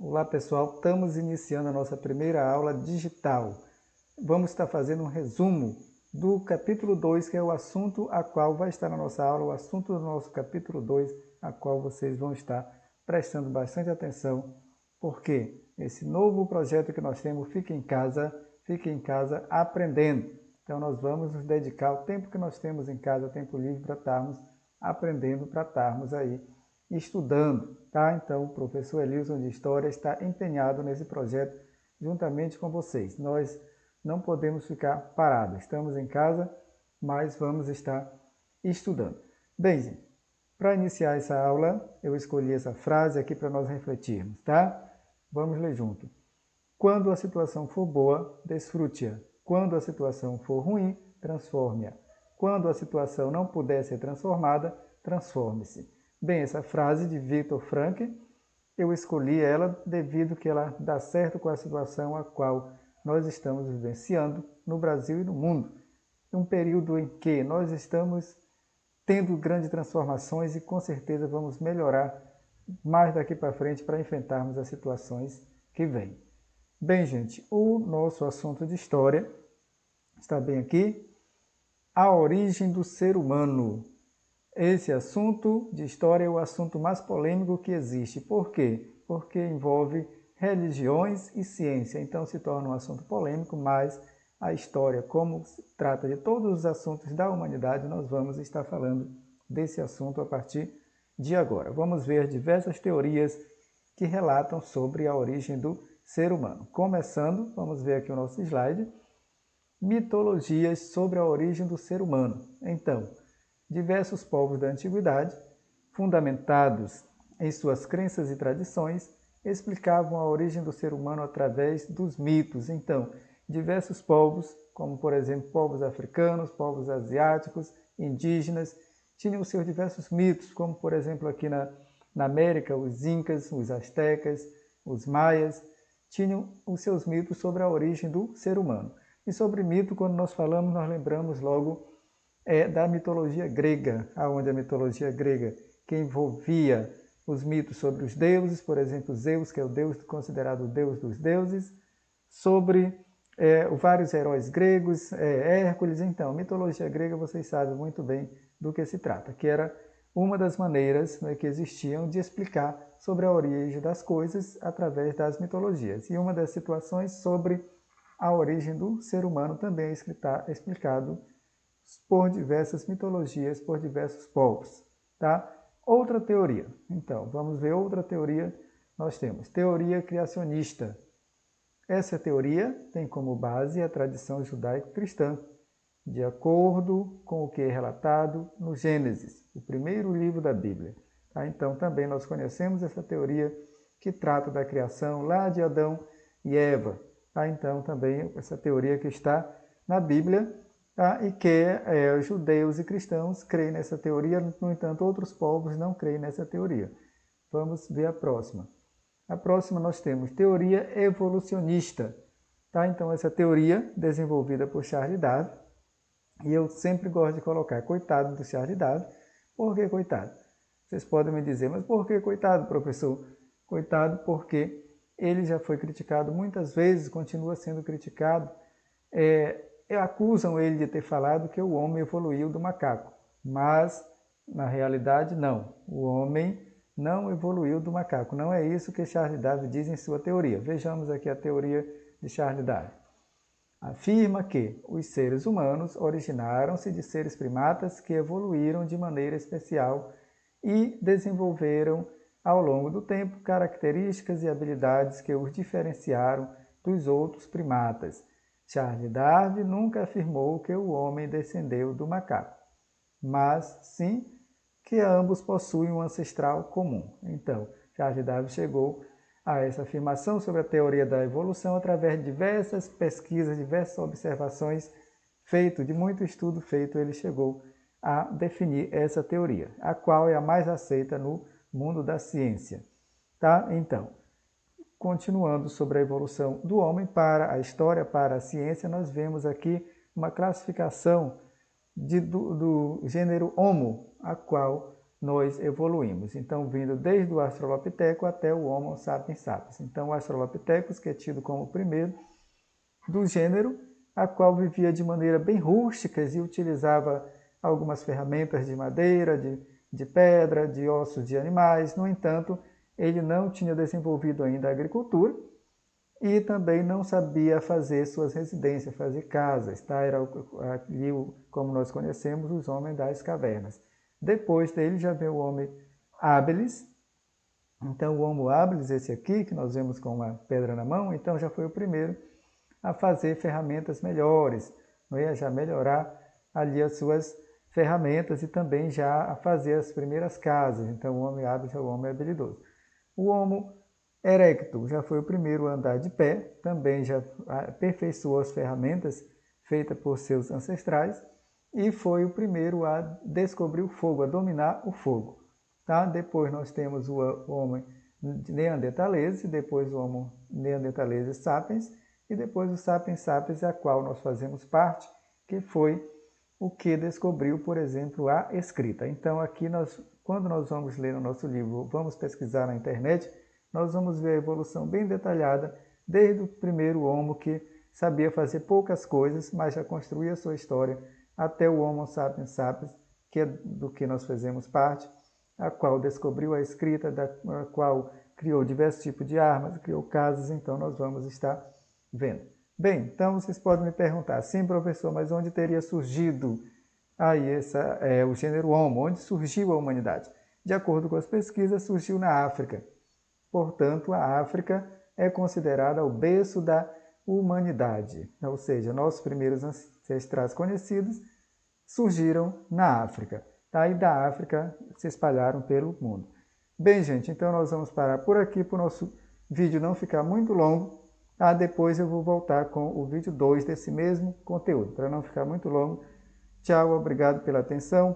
Olá pessoal, estamos iniciando a nossa primeira aula digital. Vamos estar fazendo um resumo do capítulo 2, que é o assunto a qual vai estar na nossa aula, o assunto do nosso capítulo 2, a qual vocês vão estar prestando bastante atenção, porque esse novo projeto que nós temos, Fique em Casa aprendendo. Então nós vamos nos dedicar ao tempo que nós temos em casa, tempo livre, para estarmos aprendendo, para estarmos aí estudando, tá? Então, o professor Elilson de História está empenhado nesse projeto juntamente com vocês. Nós não podemos ficar parados, estamos em casa, mas vamos estar estudando. Bem, gente, para iniciar essa aula, eu escolhi essa frase aqui para nós refletirmos, tá? Vamos ler junto. Quando a situação for boa, desfrute-a. Quando a situação for ruim, transforme-a. Quando a situação não puder ser transformada, transforme-se. Bem, essa frase de Viktor Frankl, eu escolhi ela devido que ela dá certo com a situação a qual nós estamos vivenciando no Brasil e no mundo. Um período em que nós estamos tendo grandes transformações e com certeza vamos melhorar mais daqui para frente para enfrentarmos as situações que vêm. Bem, gente, o nosso assunto de história está bem aqui. A origem do ser humano. Esse assunto de história é o assunto mais polêmico que existe. Por quê? Porque envolve religiões e ciência. Então se torna um assunto polêmico, mas a história, como se trata de todos os assuntos da humanidade, nós vamos estar falando desse assunto a partir de agora. Vamos ver diversas teorias que relatam sobre a origem do ser humano. Começando, vamos ver aqui o nosso slide. Mitologias sobre a origem do ser humano. Então, diversos povos da antiguidade, fundamentados em suas crenças e tradições, explicavam a origem do ser humano através dos mitos. Então, diversos povos, como por exemplo povos africanos, povos asiáticos, indígenas, tinham seus diversos mitos, como por exemplo aqui na América, os incas, os astecas, os maias, tinham os seus mitos sobre a origem do ser humano. E sobre mito, quando nós falamos, nós lembramos logo da mitologia grega, onde a mitologia grega que envolvia os mitos sobre os deuses, por exemplo, Zeus, que é o deus considerado o deus dos deuses, sobre vários heróis gregos, Hércules. Então, mitologia grega, vocês sabem muito bem do que se trata, que era uma das maneiras que existiam de explicar sobre a origem das coisas através das mitologias. E uma das situações sobre a origem do ser humano também é explicado por diversas mitologias, por diversos povos, tá? Outra teoria. Então, vamos ver outra teoria. Nós temos teoria criacionista. Essa teoria tem como base a tradição judaico-cristã, de acordo com o que é relatado no Gênesis, o primeiro livro da Bíblia. Tá? Então, também nós conhecemos essa teoria que trata da criação lá de Adão e Eva. Tá? Então, também essa teoria que está na Bíblia, tá? E que judeus e cristãos creem nessa teoria, no entanto, outros povos não creem nessa teoria. Vamos ver a próxima. A próxima nós temos teoria evolucionista. Tá? Então, essa teoria desenvolvida por Charles Darwin, e eu sempre gosto de colocar coitado do Charles Darwin. Por que coitado? Vocês podem me dizer, mas por que coitado, professor? Coitado porque ele já foi criticado muitas vezes, continua sendo criticado. Acusam ele de ter falado que o homem evoluiu do macaco, mas na realidade não. O homem não evoluiu do macaco. Não é isso que Charles Darwin diz em sua teoria. Vejamos aqui a teoria de Charles Darwin. Afirma que os seres humanos originaram-se de seres primatas que evoluíram de maneira especial e desenvolveram ao longo do tempo características e habilidades que os diferenciaram dos outros primatas. Charles Darwin nunca afirmou que o homem descendeu do macaco, mas sim que ambos possuem um ancestral comum. Então, Charles Darwin chegou a essa afirmação sobre a teoria da evolução através de diversas pesquisas, diversas observações feitas, de muito estudo feito, ele chegou a definir essa teoria, a qual é a mais aceita no mundo da ciência. Tá? Então, continuando sobre a evolução do homem para a história, para a ciência, nós vemos aqui uma classificação do gênero Homo, a qual nós evoluímos. Então, vindo desde o Australopiteco até o Homo sapiens sapiens. Então, o Australopithecus, que é tido como o primeiro do gênero, a qual vivia de maneira bem rústica e utilizava algumas ferramentas de madeira, de pedra, de ossos de animais. No entanto, ele não tinha desenvolvido ainda a agricultura e também não sabia fazer suas residências, fazer casas. Tá? Era ali, como nós conhecemos, os homens das cavernas. Depois dele já veio o Homo habilis. Então, o Homo habilis, esse aqui, que nós vemos com uma pedra na mão, então já foi o primeiro a fazer ferramentas melhores, não é? Já melhorar ali as suas ferramentas e também já a fazer as primeiras casas. Então, o Homo habilis é o homem habilidoso. O Homo erectus já foi o primeiro a andar de pé, também já aperfeiçoou as ferramentas feitas por seus ancestrais e foi o primeiro a descobrir o fogo, a dominar o fogo. Tá? Depois nós temos o Homo neanderthalense, depois o Homo neanderthalensis sapiens e depois o sapiens sapiens, a qual nós fazemos parte, que foi o que descobriu, por exemplo, a escrita. Então aqui quando nós vamos ler no nosso livro, vamos pesquisar na internet, nós vamos ver a evolução bem detalhada, desde o primeiro Homo que sabia fazer poucas coisas, mas já construía a sua história, até o Homo sapiens sapiens, que é do que nós fazemos parte, a qual descobriu a escrita, a qual criou diversos tipos de armas, criou casas, então nós vamos estar vendo. Bem, então vocês podem me perguntar, sim, professor, mas onde teria surgido aí o gênero Homo? Onde surgiu a humanidade? De acordo com as pesquisas, surgiu na África. Portanto, a África é considerada o berço da humanidade. Ou seja, nossos primeiros ancestrais conhecidos surgiram na África. Daí da África se espalharam pelo mundo. Bem, gente, então nós vamos parar por aqui para o nosso vídeo não ficar muito longo. Depois eu vou voltar com o vídeo 2 desse mesmo conteúdo, para não ficar muito longo. Tchau, obrigado pela atenção.